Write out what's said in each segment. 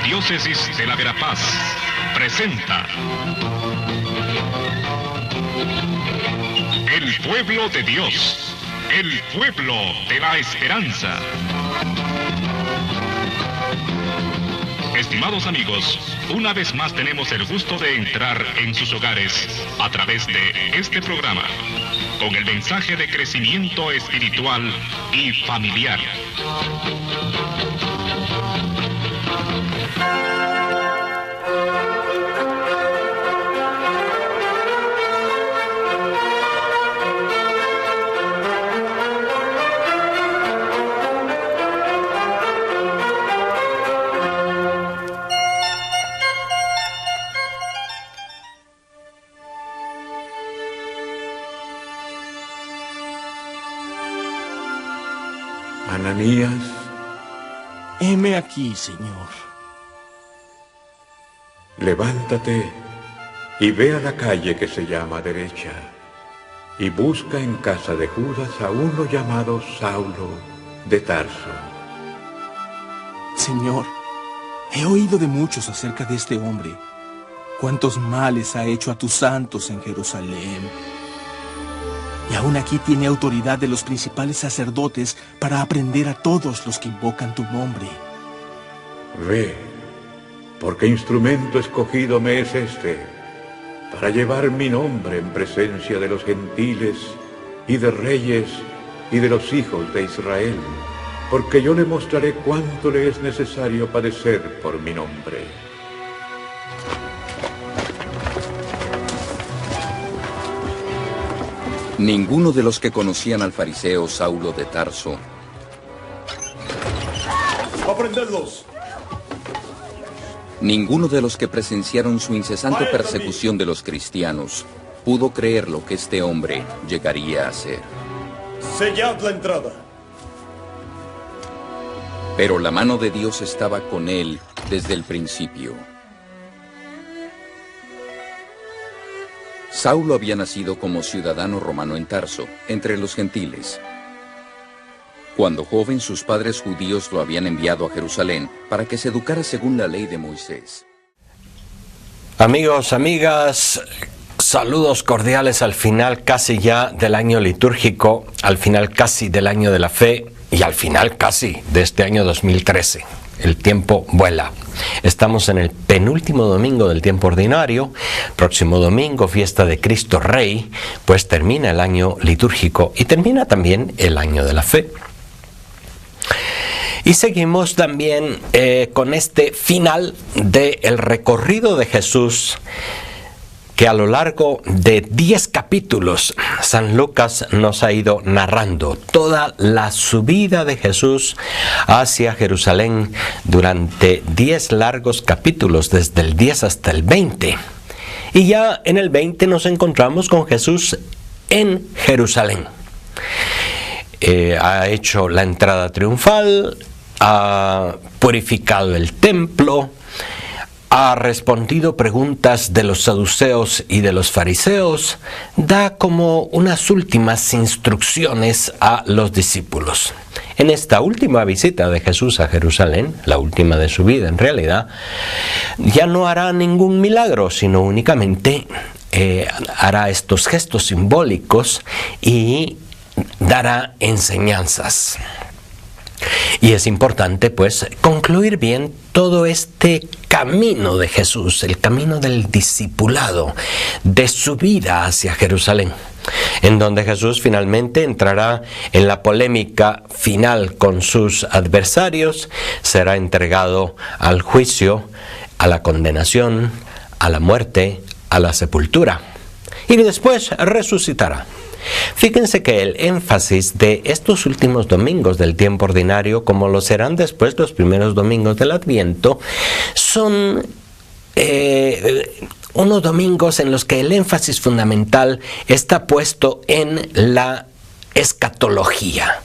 Arquidiócesis de la Verapaz presenta El Pueblo de Dios, el pueblo de la esperanza. Estimados amigos, una vez más tenemos el gusto de entrar en sus hogares a través de este programa, con el mensaje de crecimiento espiritual y familiar. Ananías. Heme aquí, Señor. Levántate y ve a la calle que se llama Derecha, y busca en casa de Judas a uno llamado Saulo de Tarso. Señor, he oído de muchos acerca de este hombre. Cuántos males ha hecho a tus santos en Jerusalén. Y aún aquí tiene autoridad de los principales sacerdotes para aprender a todos los que invocan tu nombre. Ve, porque instrumento escogido me es este, para llevar mi nombre en presencia de los gentiles y de reyes y de los hijos de Israel, porque yo le mostraré cuánto le es necesario padecer por mi nombre. Ninguno de los que conocían al fariseo Saulo de Tarso. ¡Aprendedlos! Ninguno de los que presenciaron su incesante persecución de los cristianos pudo creer lo que este hombre llegaría a hacer. ¡Sellad la entrada! Pero la mano de Dios estaba con él desde el principio. Saulo había nacido como ciudadano romano en Tarso, entre los gentiles. Cuando joven, sus padres judíos lo habían enviado a Jerusalén para que se educara según la ley de Moisés. Amigos, amigas, saludos cordiales al final casi ya del año litúrgico, al final casi del año de la fe y al final casi de este año 2013. El tiempo vuela. Estamos en el penúltimo domingo del tiempo ordinario. Próximo domingo, fiesta de Cristo Rey, pues termina el año litúrgico y termina también el año de la fe. Y seguimos también con este final del recorrido de Jesús, que a lo largo de 10 capítulos San Lucas nos ha ido narrando toda la subida de Jesús hacia Jerusalén durante 10 largos capítulos, desde el 10 hasta el 20. Y ya en el 20 nos encontramos con Jesús en Jerusalén. Ha hecho la entrada triunfal, ha purificado el templo, ha respondido preguntas de los saduceos y de los fariseos, da como unas últimas instrucciones a los discípulos. En esta última visita de Jesús a Jerusalén, la última de su vida en realidad, ya no hará ningún milagro, sino únicamente hará estos gestos simbólicos y dará enseñanzas. Y es importante, pues, concluir bien todo este camino de Jesús, el camino del discipulado, de su vida hacia Jerusalén, en donde Jesús finalmente entrará en la polémica final con sus adversarios, será entregado al juicio, a la condenación, a la muerte, a la sepultura, y después resucitará. Fíjense que el énfasis de estos últimos domingos del tiempo ordinario, como lo serán después los primeros domingos del Adviento, son unos domingos en los que el énfasis fundamental está puesto en la escatología,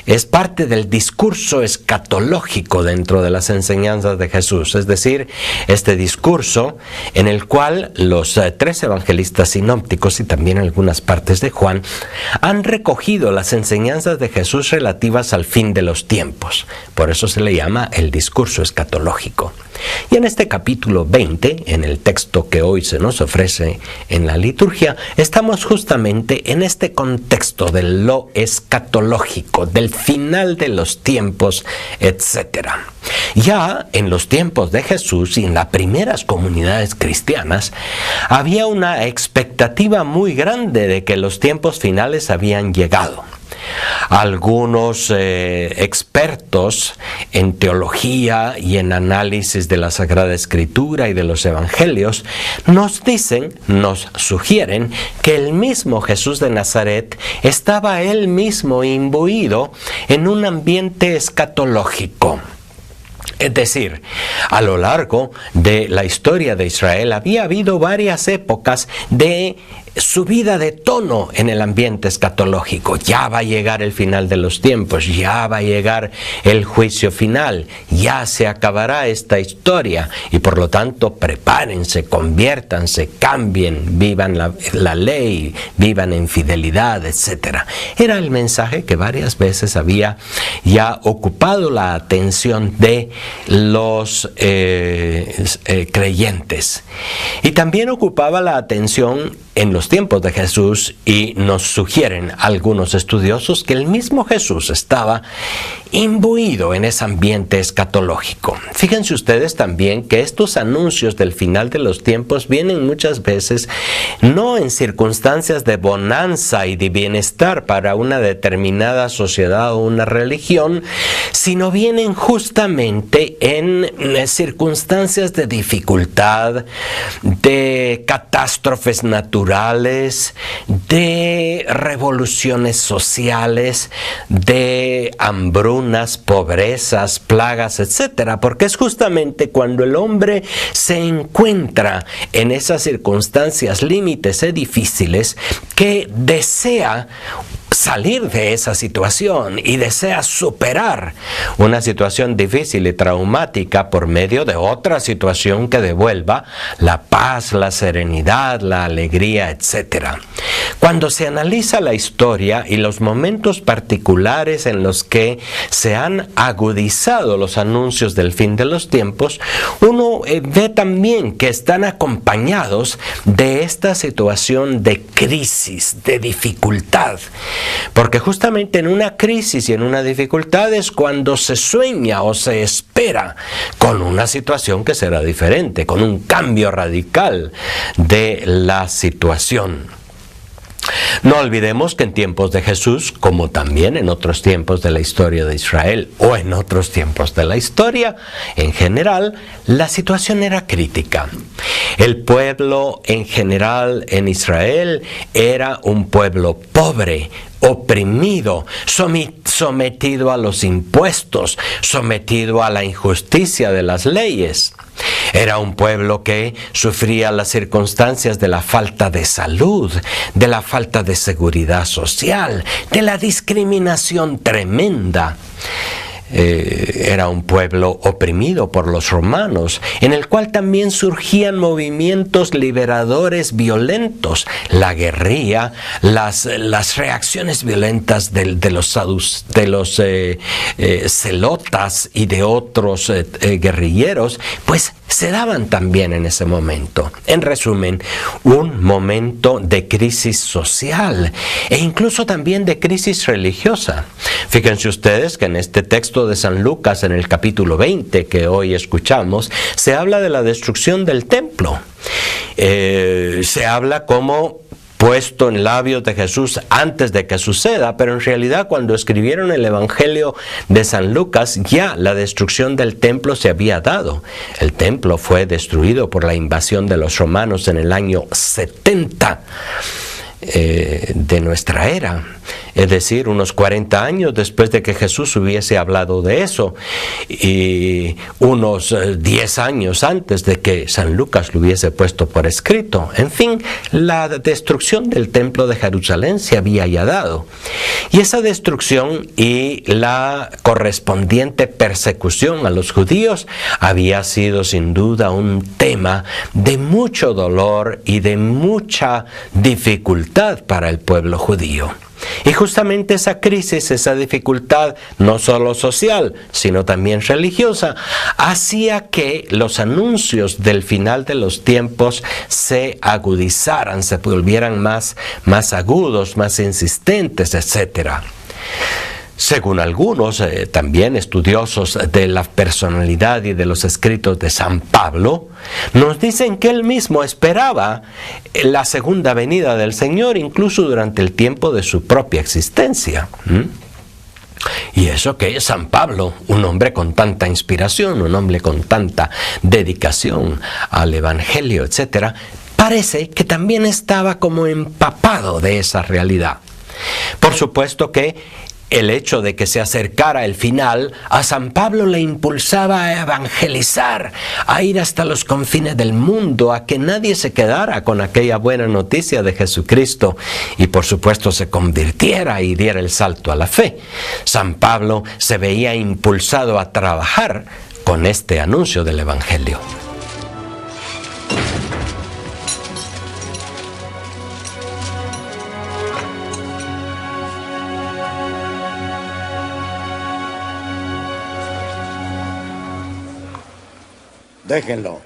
es parte del discurso escatológico dentro de las enseñanzas de Jesús, es decir, este discurso en el cual los 3 evangelistas sinópticos y también algunas partes de Juan han recogido las enseñanzas de Jesús relativas al fin de los tiempos. Por eso se le llama el discurso escatológico. Y en este capítulo 20, en el texto que hoy se nos ofrece en la liturgia, estamos justamente en este contexto de lo escatológico, del final de los tiempos, etc. Ya en los tiempos de Jesús y en las primeras comunidades cristianas, había una expectativa muy grande de que los tiempos finales habían llegado. Algunos expertos en teología y en análisis de la Sagrada Escritura y de los Evangelios nos sugieren que el mismo Jesús de Nazaret estaba él mismo imbuido en un ambiente escatológico. Es decir, a lo largo de la historia de Israel había habido varias épocas de subida de tono en el ambiente escatológico. Ya va a llegar el final de los tiempos, ya va a llegar el juicio final, ya se acabará esta historia y por lo tanto prepárense, conviértanse, cambien, vivan la ley, vivan en fidelidad, etc. Era el mensaje que varias veces había ya ocupado la atención de los creyentes y también ocupaba la atención en los tiempos de Jesús, y nos sugieren algunos estudiosos que el mismo Jesús estaba imbuido en ese ambiente escatológico. Fíjense ustedes también que estos anuncios del final de los tiempos vienen muchas veces no en circunstancias de bonanza y de bienestar para una determinada sociedad o una religión, sino vienen justamente en circunstancias de dificultad, de catástrofes naturales, de revoluciones sociales, de hambrunas, pobrezas, plagas, etcétera, porque es justamente cuando el hombre se encuentra en esas circunstancias límites y difíciles que desea salir de esa situación y desea superar una situación difícil y traumática por medio de otra situación que devuelva la paz, la serenidad, la alegría, etc. Cuando se analiza la historia y los momentos particulares en los que se han agudizado los anuncios del fin de los tiempos, uno ve también que están acompañados de esta situación de crisis, de dificultad. Porque justamente en una crisis y en una dificultad es cuando se sueña o se espera con una situación que será diferente, con un cambio radical de la situación. No olvidemos que en tiempos de Jesús, como también en otros tiempos de la historia de Israel o en otros tiempos de la historia en general, la situación era crítica. El pueblo en general en Israel era un pueblo pobre, oprimido, sometido a los impuestos, sometido a la injusticia de las leyes. Era un pueblo que sufría las circunstancias de la falta de salud, de la falta de seguridad social, de la discriminación tremenda. Era un pueblo oprimido por los romanos, en el cual también surgían movimientos liberadores violentos, la guerrilla, las reacciones violentas de los celotas y de otros guerrilleros, pues se daban también en ese momento. En resumen, un momento de crisis social e incluso también de crisis religiosa. Fíjense ustedes que en este texto de San Lucas, en el capítulo 20 que hoy escuchamos, se habla de la destrucción del templo. Se habla como puesto en labios de Jesús antes de que suceda, pero en realidad cuando escribieron el Evangelio de San Lucas, ya la destrucción del templo se había dado. El templo fue destruido por la invasión de los romanos en el año 70 de nuestra era. es decir, unos 40 años después de que Jesús hubiese hablado de eso, y unos 10 años antes de que San Lucas lo hubiese puesto por escrito. En fin, la destrucción del templo de Jerusalén se había ya dado, y esa destrucción y la correspondiente persecución a los judíos había sido sin duda un tema de mucho dolor y de mucha dificultad para el pueblo judío. Y justamente esa crisis, esa dificultad, no solo social, sino también religiosa, hacía que los anuncios del final de los tiempos se agudizaran, se volvieran más agudos, más insistentes, etc. Según algunos, también estudiosos de la personalidad y de los escritos de San Pablo, nos dicen que él mismo esperaba la segunda venida del Señor incluso durante el tiempo de su propia existencia. Y eso que San Pablo, un hombre con tanta inspiración, un hombre con tanta dedicación al Evangelio, etc., parece que también estaba como empapado de esa realidad. Por supuesto que el hecho de que se acercara el final a San Pablo le impulsaba a evangelizar, a ir hasta los confines del mundo, a que nadie se quedara con aquella buena noticia de Jesucristo y por supuesto se convirtiera y diera el salto a la fe. San Pablo se veía impulsado a trabajar con este anuncio del Evangelio. Déjenlo.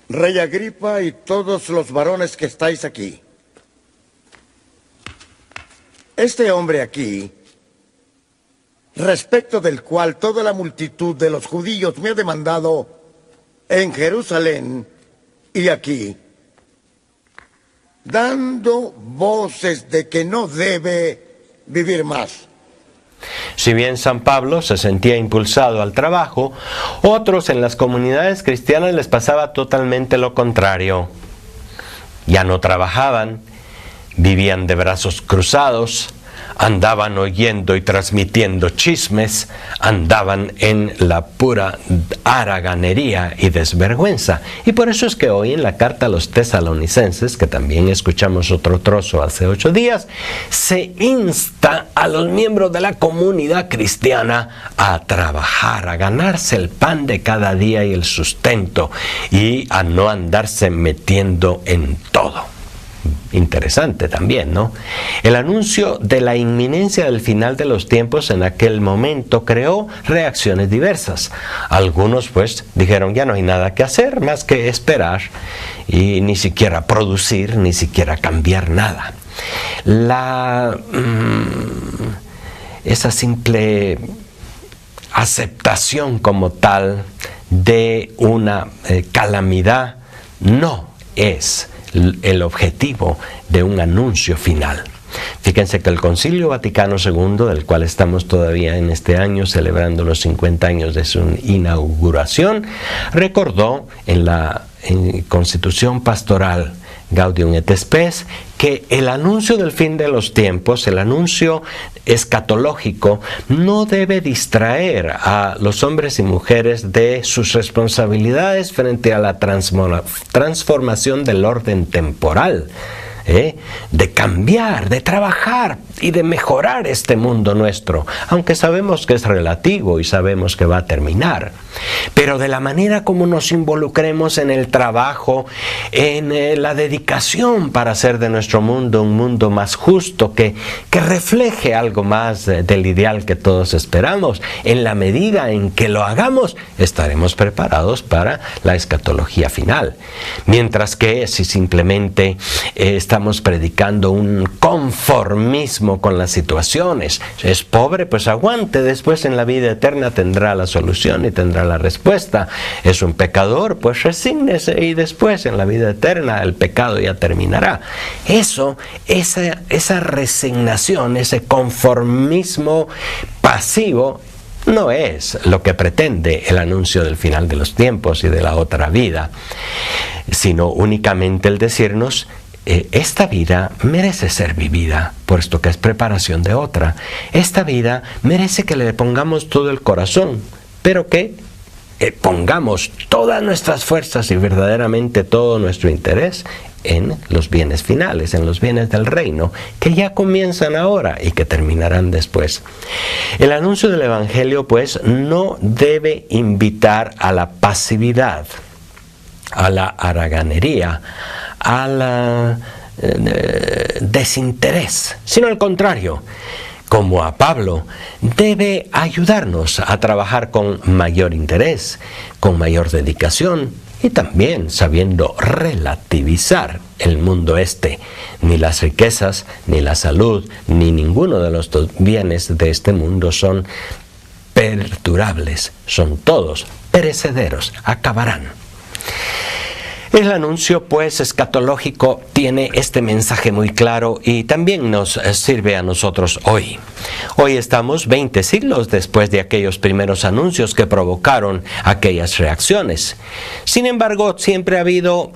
Rey Agripa y todos los varones que estáis aquí. Este hombre aquí, respecto del cual toda la multitud de los judíos me ha demandado en Jerusalén y aquí, dando voces de que no debe vivir más. Si bien San Pablo se sentía impulsado al trabajo, otros en las comunidades cristianas les pasaba totalmente lo contrario. Ya no trabajaban, vivían de brazos cruzados, andaban oyendo y transmitiendo chismes, andaban en la pura haraganería y desvergüenza. Y por eso es que hoy en la carta a los tesalonicenses, que también escuchamos otro trozo hace 8 días, se insta a los miembros de la comunidad cristiana a trabajar, a ganarse el pan de cada día y el sustento, y a no andarse metiendo en todo. Interesante también, ¿no? El anuncio de la inminencia del final de los tiempos en aquel momento creó reacciones diversas. Algunos pues dijeron, ya no hay nada que hacer más que esperar y ni siquiera producir, ni siquiera cambiar nada. Esa simple aceptación como tal de una calamidad no es el objetivo de un anuncio final. Fíjense que el Concilio Vaticano II, del cual estamos todavía en este año celebrando los 50 años de su inauguración, recordó en la Constitución Pastoral Gaudium et Spes que el anuncio del fin de los tiempos, el anuncio escatológico, no debe distraer a los hombres y mujeres de sus responsabilidades frente a la transformación del orden temporal. De cambiar, de trabajar y de mejorar este mundo nuestro, aunque sabemos que es relativo y sabemos que va a terminar, pero de la manera como nos involucremos en el trabajo, en la dedicación para hacer de nuestro mundo un mundo más justo, que refleje algo más del ideal que todos esperamos, en la medida en que lo hagamos, estaremos preparados para la escatología final. Mientras que si simplemente estamos predicando un conformismo con las situaciones, es pobre, pues aguante, después en la vida eterna tendrá la solución y tendrá la respuesta. Es un pecador, pues resígnese y después en la vida eterna el pecado ya terminará. Esa resignación, ese conformismo pasivo no es lo que pretende el anuncio del final de los tiempos y de la otra vida, sino únicamente el decirnos: esta vida merece ser vivida, puesto que es preparación de otra. Esta vida merece que le pongamos todo el corazón, pero que pongamos todas nuestras fuerzas y verdaderamente todo nuestro interés en los bienes finales, en los bienes del reino, que ya comienzan ahora y que terminarán después. El anuncio del Evangelio, pues, no debe invitar a la pasividad, a la haraganería, al desinterés, sino al contrario. Como a Pablo, debe ayudarnos a trabajar con mayor interés, con mayor dedicación y también sabiendo relativizar el mundo este. Ni las riquezas, ni la salud, ni ninguno de los bienes de este mundo son perdurables, son todos perecederos, acabarán. El anuncio, pues, escatológico tiene este mensaje muy claro y también nos sirve a nosotros hoy. Hoy estamos 20 siglos después de aquellos primeros anuncios que provocaron aquellas reacciones. Sin embargo, siempre ha habido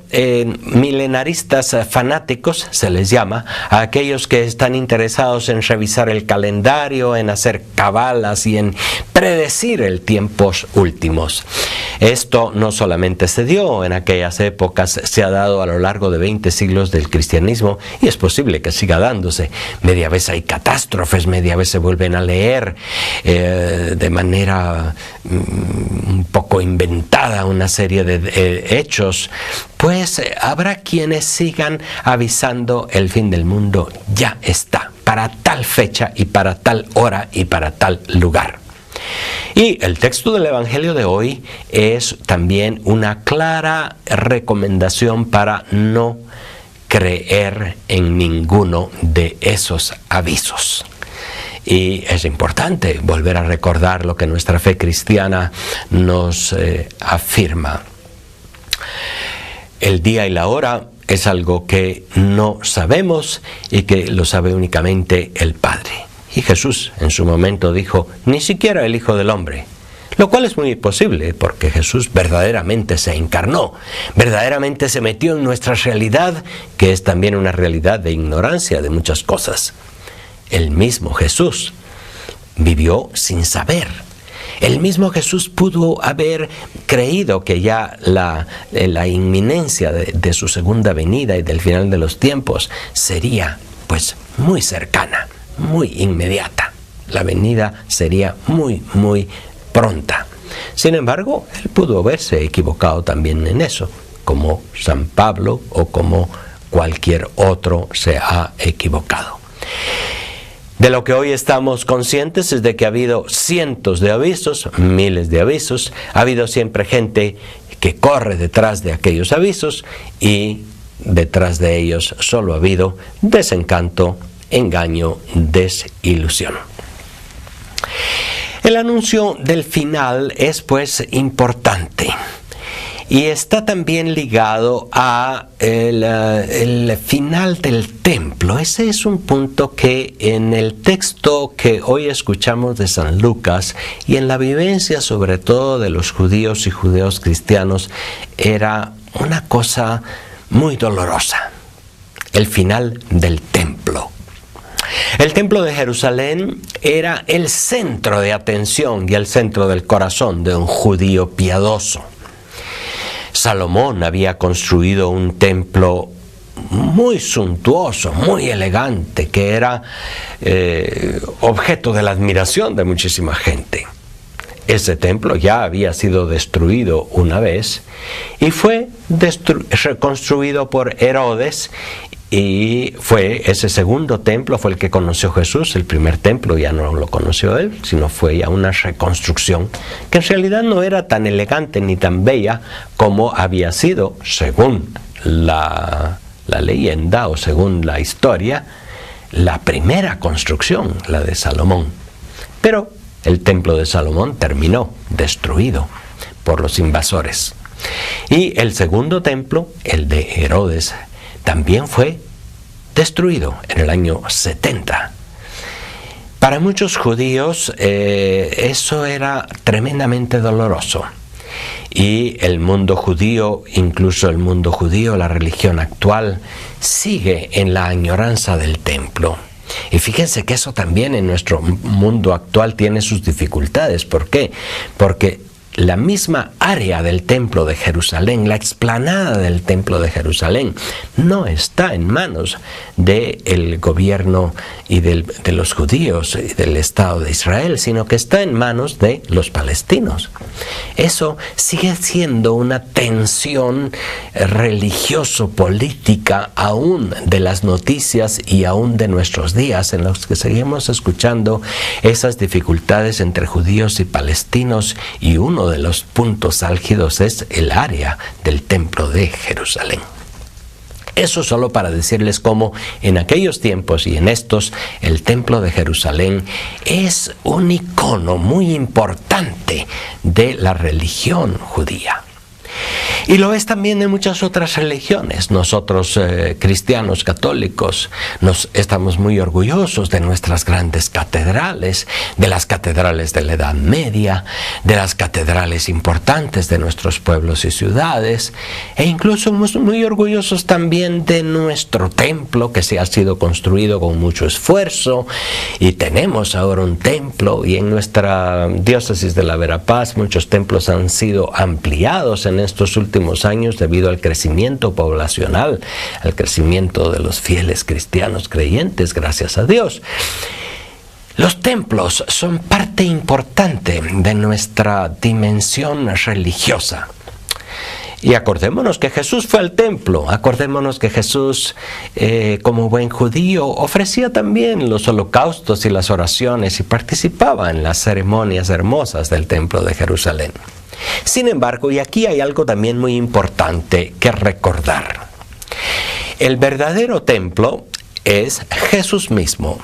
milenaristas fanáticos, se les llama, a aquellos que están interesados en revisar el calendario, en hacer cabalas y en predecir el tiempos últimos. Esto no solamente se dio en aquellas épocas, se ha dado a lo largo de 20 siglos del cristianismo y es posible que siga dándose. Media vez hay catástrofes, media vez se vuelven a leer de manera un poco inventada una serie de hechos. Pues habrá quienes sigan avisando: el fin del mundo ya está, para tal fecha y para tal hora y para tal lugar. Y el texto del Evangelio de hoy es también una clara recomendación para no creer en ninguno de esos avisos. Y es importante volver a recordar lo que nuestra fe cristiana nos afirma. El día y la hora es algo que no sabemos y que lo sabe únicamente el Padre. Y Jesús en su momento dijo: ni siquiera el Hijo del Hombre. Lo cual es muy posible, porque Jesús verdaderamente se encarnó, verdaderamente se metió en nuestra realidad, que es también una realidad de ignorancia de muchas cosas. El mismo Jesús vivió sin saber. El mismo Jesús pudo haber creído que ya la inminencia de su segunda venida y del final de los tiempos sería, pues, muy cercana, muy inmediata. La venida sería muy, muy pronta. Sin embargo, él pudo haberse equivocado también en eso, como San Pablo o como cualquier otro se ha equivocado. De lo que hoy estamos conscientes es de que ha habido cientos de avisos, miles de avisos, ha habido siempre gente que corre detrás de aquellos avisos y detrás de ellos solo ha habido desencanto, engaño, desilusión. El anuncio del final es, pues, importante y está también ligado a el final del templo. Ese es un punto que en el texto que hoy escuchamos de San Lucas y en la vivencia sobre todo de los judíos y judeos cristianos era una cosa muy dolorosa: el final del templo. El templo de Jerusalén era el centro de atención y el centro del corazón de un judío piadoso. Salomón había construido un templo muy suntuoso, muy elegante, que era objeto de la admiración de muchísima gente. Ese templo ya había sido destruido una vez y fue reconstruido por Herodes. Y ese segundo templo fue el que conoció Jesús. El primer templo ya no lo conoció él, sino fue ya una reconstrucción que en realidad no era tan elegante ni tan bella como había sido, según la leyenda o según la historia, la primera construcción, la de Salomón. Pero el templo de Salomón terminó destruido por los invasores. Y el segundo templo, el de Herodes, también fue destruido en el año 70. Para muchos judíos eso era tremendamente doloroso. Y el mundo judío, incluso el mundo judío, la religión actual, sigue en la añoranza del templo. Y fíjense que eso también en nuestro mundo actual tiene sus dificultades. ¿Por qué? Porque la misma área del templo de Jerusalén, la explanada del templo de Jerusalén, no está en manos del gobierno y de los judíos y del Estado de Israel, sino que está en manos de los palestinos. Eso sigue siendo una tensión religioso-política aún de las noticias y aún de nuestros días, en los que seguimos escuchando esas dificultades entre judíos y palestinos, y uno de los puntos álgidos es el área del templo de Jerusalén. Eso solo para decirles cómo en aquellos tiempos y en estos, el templo de Jerusalén es un icono muy importante de la religión judía. Y lo es también de muchas otras religiones. Nosotros, cristianos católicos, estamos muy orgullosos de nuestras grandes catedrales, de las catedrales de la Edad Media, de las catedrales importantes de nuestros pueblos y ciudades, e incluso somos muy orgullosos también de nuestro templo, que se ha sido construido con mucho esfuerzo, y tenemos ahora un templo, y en nuestra diócesis de la Verapaz muchos templos han sido ampliados en estos últimos años debido al crecimiento poblacional, al crecimiento de los fieles cristianos creyentes, gracias a Dios. Los templos son parte importante de nuestra dimensión religiosa. Y acordémonos que Jesús fue al templo, acordémonos que Jesús, como buen judío, ofrecía también los holocaustos y las oraciones y participaba en las ceremonias hermosas del templo de Jerusalén. Sin embargo, y aquí hay algo también muy importante que recordar. El verdadero templo es Jesús mismo.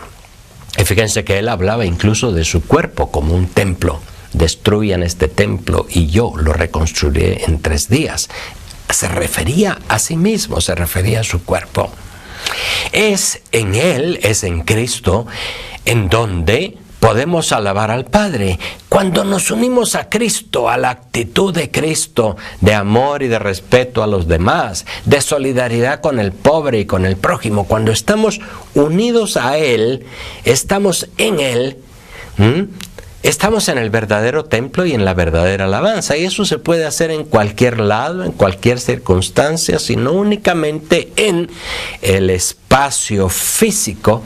Y fíjense que él hablaba incluso de su cuerpo como un templo. Destruyan este templo y yo lo reconstruiré en 3 días. Se refería a sí mismo, se refería a su cuerpo. Es en él, es en Cristo, en donde podemos alabar al Padre. Cuando nos unimos a Cristo, a la actitud de Cristo, de amor y de respeto a los demás, de solidaridad con el pobre y con el prójimo, cuando estamos unidos a Él, estamos en Él, estamos en el verdadero templo y en la verdadera alabanza. Y eso se puede hacer en cualquier lado, en cualquier circunstancia, sino únicamente en el espacio físico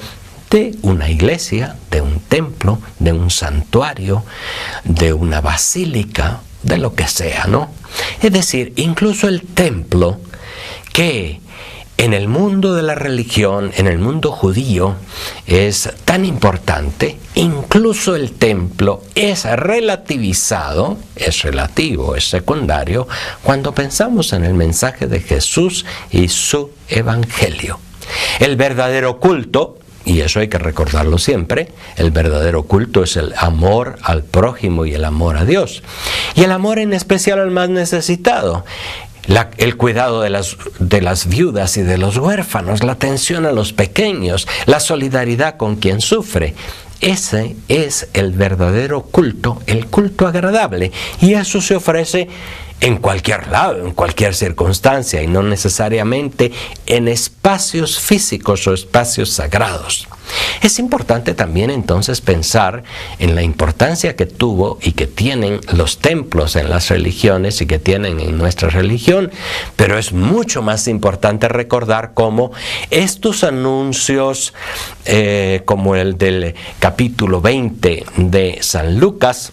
de una iglesia, de un templo, de un santuario, de una basílica, de lo que sea, ¿no? Es decir, incluso el templo, que en el mundo de la religión, en el mundo judío, es tan importante, incluso el templo es relativizado, es relativo, es secundario, cuando pensamos en el mensaje de Jesús y su evangelio. El verdadero culto, y eso hay que recordarlo siempre, el verdadero culto es el amor al prójimo y el amor a Dios. Y el amor en especial al más necesitado. El cuidado de las viudas y de los huérfanos, la atención a los pequeños, la solidaridad con quien sufre. Ese es el verdadero culto, el culto agradable. Y eso se ofrece en cualquier lado, en cualquier circunstancia, y no necesariamente en espacios físicos o espacios sagrados. Es importante también entonces pensar en la importancia que tuvo y que tienen los templos en las religiones y que tienen en nuestra religión, pero es mucho más importante recordar cómo estos anuncios, como el del capítulo 20 de San Lucas,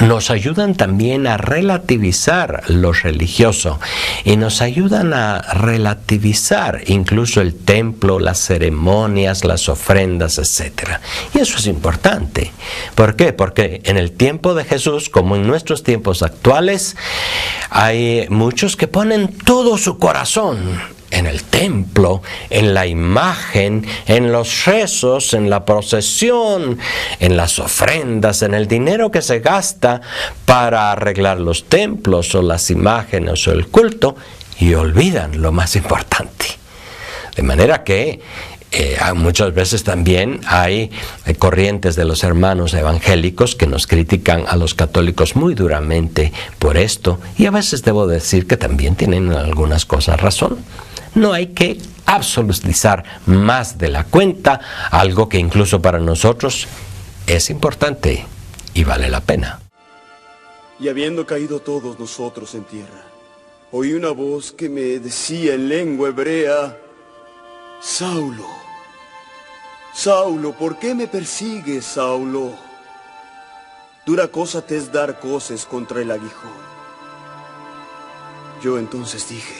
nos ayudan también a relativizar lo religioso y nos ayudan a relativizar incluso el templo, las ceremonias, las ofrendas, etc. Y eso es importante. ¿Por qué? Porque en el tiempo de Jesús, como en nuestros tiempos actuales, hay muchos que ponen todo su corazón en el templo, en la imagen, en los rezos, en la procesión, en las ofrendas, en el dinero que se gasta para arreglar los templos o las imágenes o el culto, y olvidan lo más importante. De manera que Muchas veces también hay corrientes de los hermanos evangélicos que nos critican a los católicos muy duramente por esto, y a veces debo decir que también tienen en algunas cosas razón. No hay que absolutizar más de la cuenta, algo que incluso para nosotros es importante y vale la pena. Y habiendo caído todos nosotros en tierra, oí una voz que me decía en lengua hebrea: Saulo, Saulo, ¿por qué me persigues, Saulo? Dura cosa te es dar coces contra el aguijón. Yo entonces dije: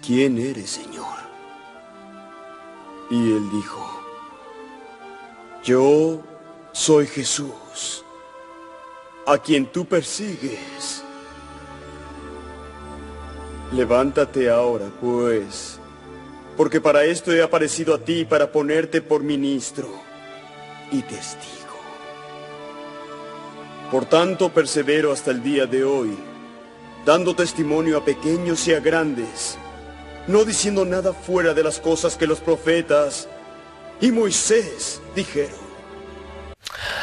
¿quién eres, Señor? Y él dijo: yo soy Jesús, a quien tú persigues. Levántate ahora, pues, porque para esto he aparecido a ti, para ponerte por ministro y testigo. Por tanto, persevero hasta el día de hoy, dando testimonio a pequeños y a grandes, no diciendo nada fuera de las cosas que los profetas y Moisés dijeron.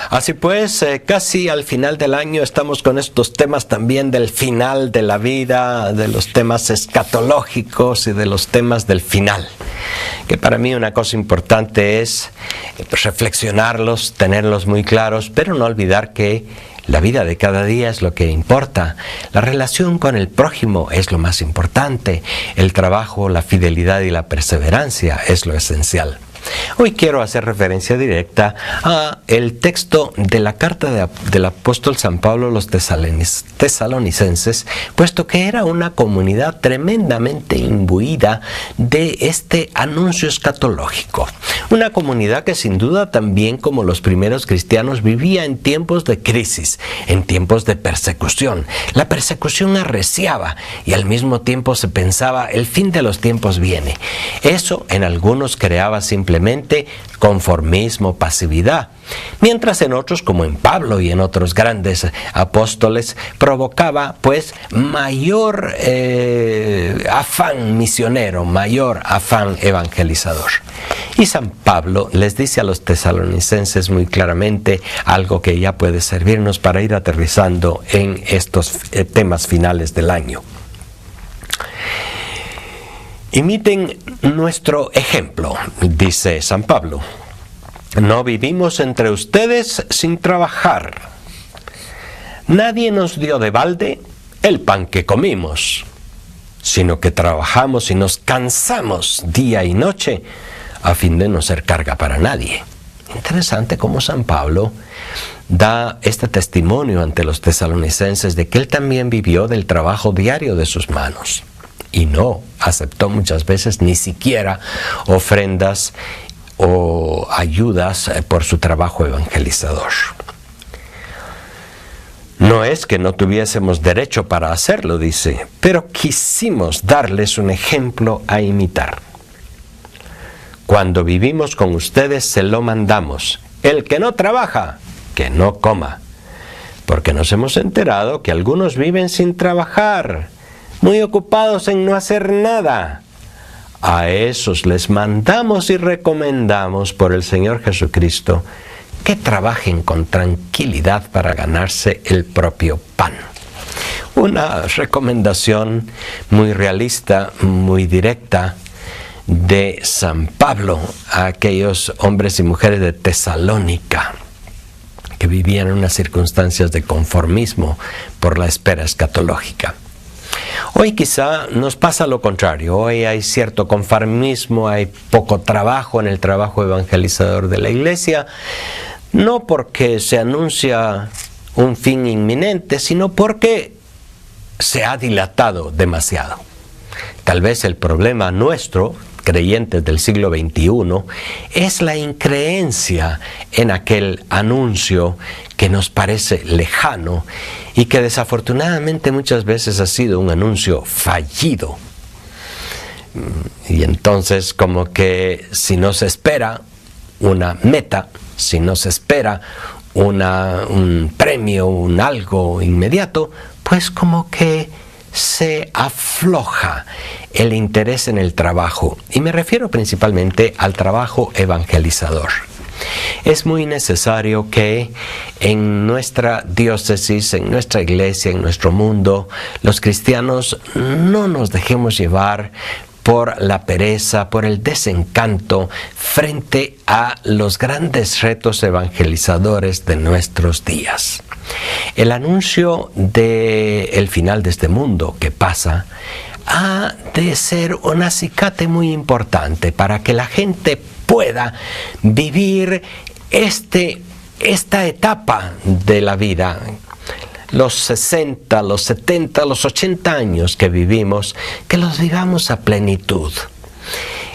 Así pues, casi al final del año estamos con estos temas también del final de la vida, de los temas escatológicos y de los temas del final. Que para mí una cosa importante es reflexionarlos, tenerlos muy claros, pero no olvidar que la vida de cada día es lo que importa. La relación con el prójimo es lo más importante. El trabajo, la fidelidad y la perseverancia es lo esencial. Hoy quiero hacer referencia directa a el texto de la carta del apóstol San Pablo a los tesalonicenses, puesto que era una comunidad tremendamente imbuida de este anuncio escatológico. Una comunidad que sin duda también, como los primeros cristianos, vivía en tiempos de crisis, en tiempos de persecución. La persecución arreciaba y al mismo tiempo se pensaba: el fin de los tiempos viene. Eso en algunos creaba simplemente conformismo, pasividad, mientras en otros, como en Pablo y en otros grandes apóstoles, provocaba pues mayor afán misionero, mayor afán evangelizador. Y San Pablo les dice a los tesalonicenses muy claramente algo que ya puede servirnos para ir aterrizando en estos temas finales del año. Imiten nuestro ejemplo, dice San Pablo. No vivimos entre ustedes sin trabajar. Nadie nos dio de balde el pan que comimos, sino que trabajamos y nos cansamos día y noche a fin de no ser carga para nadie. Interesante cómo San Pablo da este testimonio ante los tesalonicenses de que él también vivió del trabajo diario de sus manos. Y no aceptó muchas veces ni siquiera ofrendas o ayudas por su trabajo evangelizador. No es que no tuviésemos derecho para hacerlo, dice, pero quisimos darles un ejemplo a imitar. Cuando vivimos con ustedes se lo mandamos: el que no trabaja, que no coma. Porque nos hemos enterado que algunos viven sin trabajar, muy ocupados en no hacer nada. A esos les mandamos y recomendamos por el Señor Jesucristo que trabajen con tranquilidad para ganarse el propio pan. Una recomendación muy realista, muy directa de San Pablo a aquellos hombres y mujeres de Tesalónica que vivían en unas circunstancias de conformismo por la espera escatológica. Hoy quizá nos pasa lo contrario. Hoy hay cierto conformismo, hay poco trabajo en el trabajo evangelizador de la iglesia, no porque se anuncia un fin inminente, sino porque se ha dilatado demasiado. Tal vez el problema nuestro, creyentes del siglo XXI, es la increencia en aquel anuncio que nos parece lejano y que desafortunadamente muchas veces ha sido un anuncio fallido. Y entonces, como que si no se espera una meta, si no se espera un premio, un algo inmediato, pues como que se afloja el interés en el trabajo, y me refiero principalmente al trabajo evangelizador. Es muy necesario que en nuestra diócesis, en nuestra iglesia, en nuestro mundo, los cristianos no nos dejemos llevar por la pereza, por el desencanto frente a los grandes retos evangelizadores de nuestros días. El anuncio del final de este mundo que pasa ha de ser un acicate muy importante para que la gente pueda vivir esta etapa de la vida. Los 60, los 70, los 80 años que vivimos, que los vivamos a plenitud.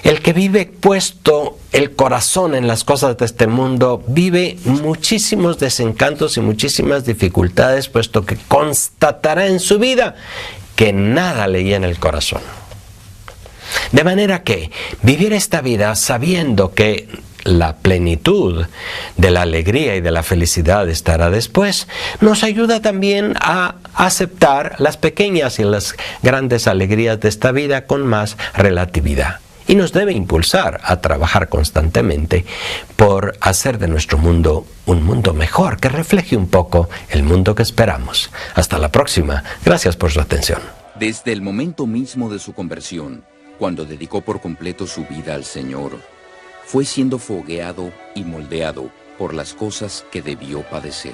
El que vive puesto el corazón en las cosas de este mundo vive muchísimos desencantos y muchísimas dificultades, puesto que constatará en su vida que nada le llena el corazón. De manera que vivir esta vida sabiendo que la plenitud de la alegría y de la felicidad estará después, nos ayuda también a aceptar las pequeñas y las grandes alegrías de esta vida con más relatividad. Y nos debe impulsar a trabajar constantemente por hacer de nuestro mundo un mundo mejor, que refleje un poco el mundo que esperamos. Hasta la próxima. Gracias por su atención. Desde el momento mismo de su conversión, cuando dedicó por completo su vida al Señor, fue siendo fogueado y moldeado por las cosas que debió padecer.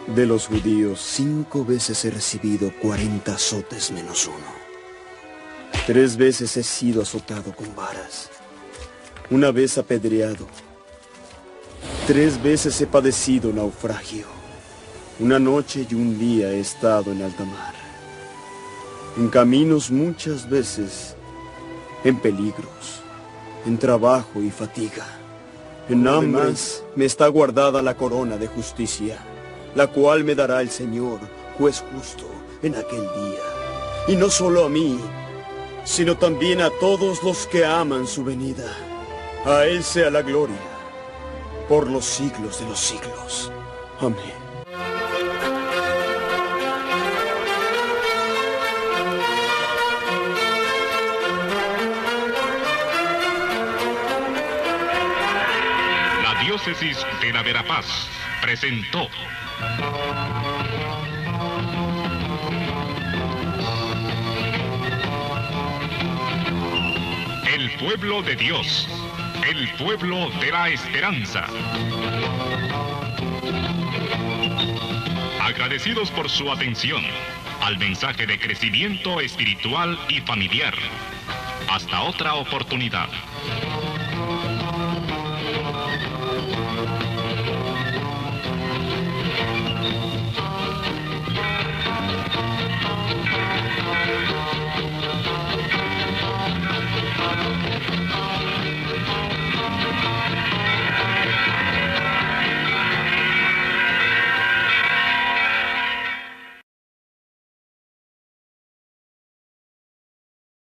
De los judíos 5 veces he recibido 40 azotes menos uno. 3 veces he sido azotado con varas. 1 vez apedreado. 3 veces he padecido naufragio. 1 noche y 1 día he estado en alta mar. En caminos muchas veces, en peligros, en trabajo y fatiga. En hambres me está guardada la corona de justicia, la cual me dará el Señor, juez justo, en aquel día. Y no solo a mí, sino también a todos los que aman su venida. A Él sea la gloria, por los siglos de los siglos. Amén. Diócesis de la Verapaz presentó El pueblo de Dios, el pueblo de la esperanza. Agradecidos por su atención al mensaje de crecimiento espiritual y familiar. Hasta otra oportunidad.